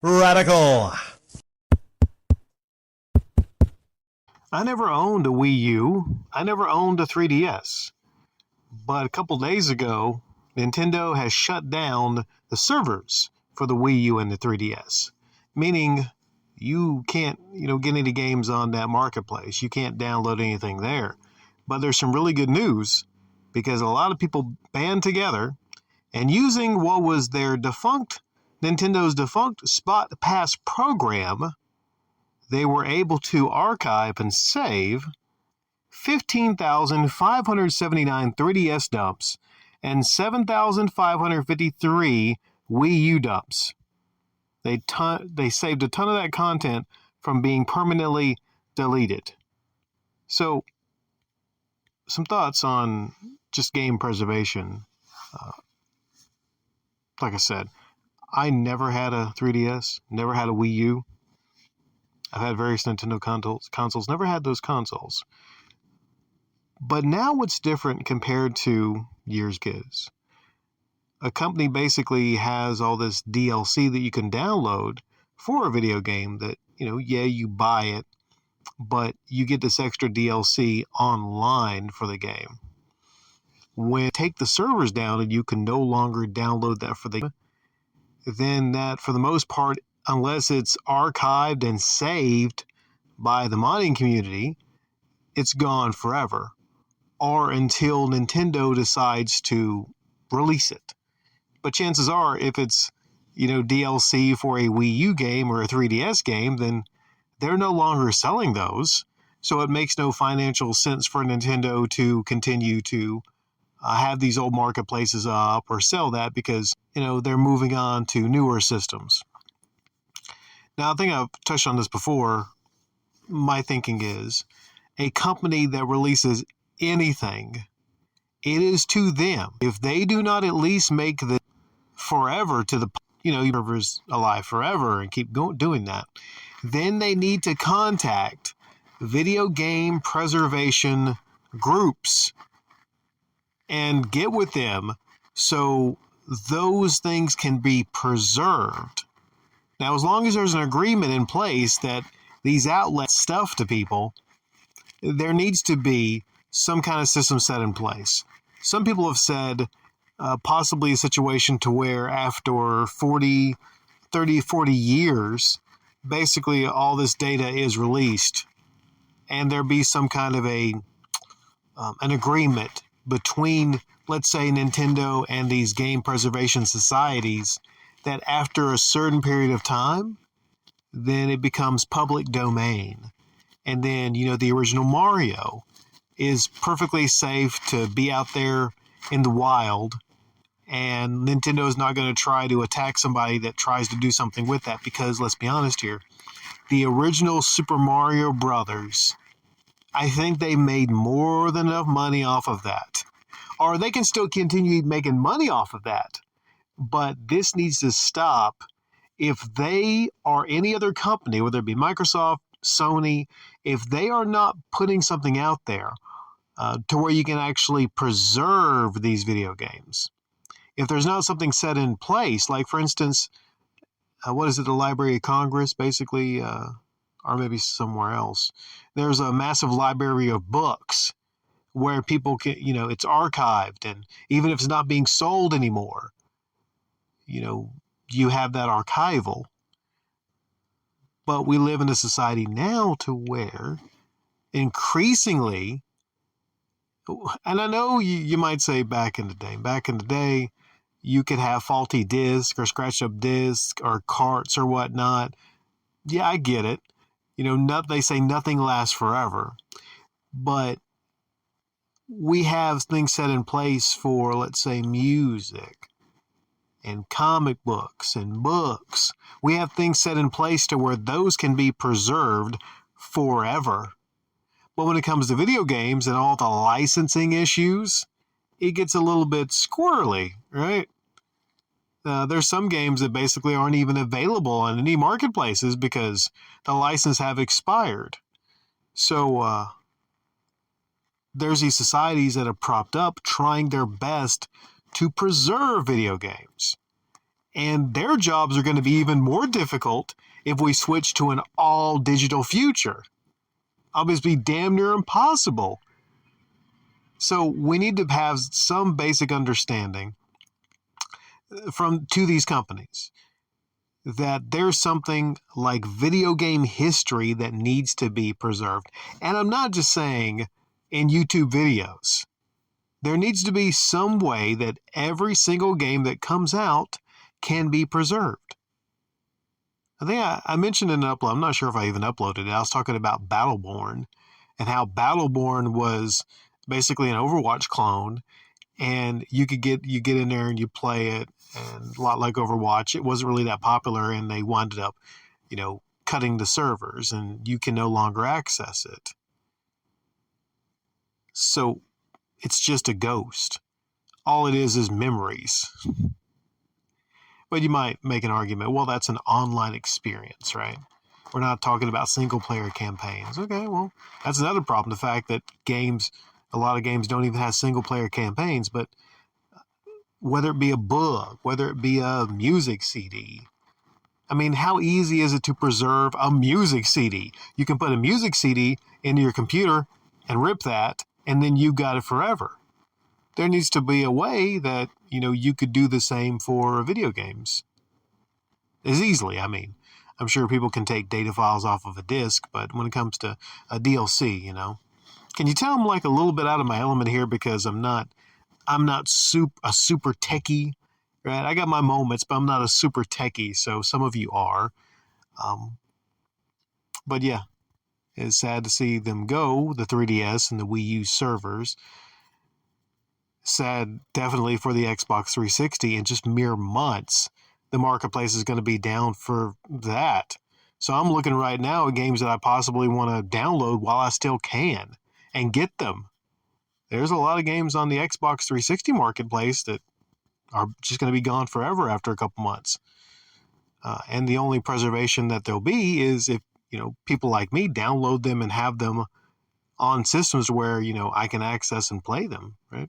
Radical. I never owned a Wii U. I never owned a 3DS. But a couple days ago, Nintendo has shut down the servers for the Wii U and the 3DS, meaning you can't, get any games on that marketplace. You can't download anything there. But there's some really good news because a lot of people band together and using what was their Nintendo's defunct Spot Pass program, they were able to archive and save 15,579 3DS dumps and 7,553 Wii U dumps. They saved a ton of that content from being permanently deleted. So, some thoughts on just game preservation. Like I said, I never had a 3DS, never had a Wii U. I've had various Nintendo consoles, never had those consoles. But now what's different compared to years ago? A company basically has all this DLC that you can download for a video game that, you buy it, but you get this extra DLC online for the game. When you take the servers down and you can no longer download that for the game, then that, for the most part, unless it's archived and saved by the modding community, it's gone forever. Or until Nintendo decides to release it. But chances are, if it's, DLC for a Wii U game or a 3DS game, then they're no longer selling those. So it makes no financial sense for Nintendo to continue to have these old marketplaces up or sell that because, they're moving on to newer systems. Now, I think I've touched on this before. My thinking is a company that releases anything, it is to them. If they do not at least make the forever to the, servers alive forever and keep doing that, then they need to contact video game preservation groups and get with them so those things can be preserved. Now, as long as there's an agreement in place that these outlets stuff to people, there needs to be some kind of system set in place. Some people have said possibly a situation to where after 40 years, basically all this data is released and there be some kind of an agreement between, let's say, Nintendo and these game preservation societies that after a certain period of time, then it becomes public domain. And then, the original Mario is perfectly safe to be out there in the wild, and Nintendo is not going to try to attack somebody that tries to do something with that because, let's be honest here, the original Super Mario Brothers, I think they made more than enough money off of that. Or they can still continue making money off of that. But this needs to stop. If they or any other company, whether it be Microsoft, Sony, if they are not putting something out there to where you can actually preserve these video games, if there's not something set in place, like for instance, what is it, the Library of Congress, basically, or maybe somewhere else, there's a massive library of books where people can, it's archived, and even if it's not being sold anymore, you have that archival. But we live in a society now to where increasingly, and I know you might say back in the day, you could have faulty discs or scratched up discs or carts or whatnot. Yeah, I get it. They say nothing lasts forever. But we have things set in place for, let's say, music and comic books and books. We have things set in place to where those can be preserved forever. But when it comes to video games and all the licensing issues, it gets a little bit squirrely, right? There's some games that basically aren't even available on any marketplaces because the license have expired. So there's these societies that have propped up trying their best to preserve video games. And their jobs are going to be even more difficult if we switch to an all digital future. Obviously, damn near impossible. So we need to have some basic understanding to these companies that there's something like video game history that needs to be preserved. And I'm not just saying in YouTube videos. There needs to be some way that every single game that comes out can be preserved. I think I mentioned in an upload, I'm not sure if I even uploaded it. I was talking about Battleborn and how Battleborn was basically an Overwatch clone, and you get in there and you play it, and a lot like Overwatch, it wasn't really that popular, and they wound up, cutting the servers, and you can no longer access it. So it's just a ghost. All it is memories. But you might make an argument, well, that's an online experience, right? We're not talking about single-player campaigns. Okay, well, that's another problem, the fact that a lot of games don't even have single-player campaigns, but whether it be a book, whether it be a music CD, I mean, how easy is it to preserve a music CD? You can put a music CD into your computer and rip that, and then you've got it forever. There needs to be a way that, you could do the same for video games. As easily, I mean. I'm sure people can take data files off of a disk, but when it comes to a DLC, Can you tell I'm like a little bit out of my element here because I'm not a super techie, right? I got my moments, but I'm not a super techie, so some of you are. But yeah, it's sad to see them go, the 3DS and the Wii U servers. Sad definitely for the Xbox 360. In just mere months, the marketplace is going to be down for that. So I'm looking right now at games that I possibly want to download while I still can and get them. There's a lot of games on the Xbox 360 marketplace that are just going to be gone forever after a couple months. And the only preservation that there'll be is if, people like me download them and have them on systems where, I can access and play them, right?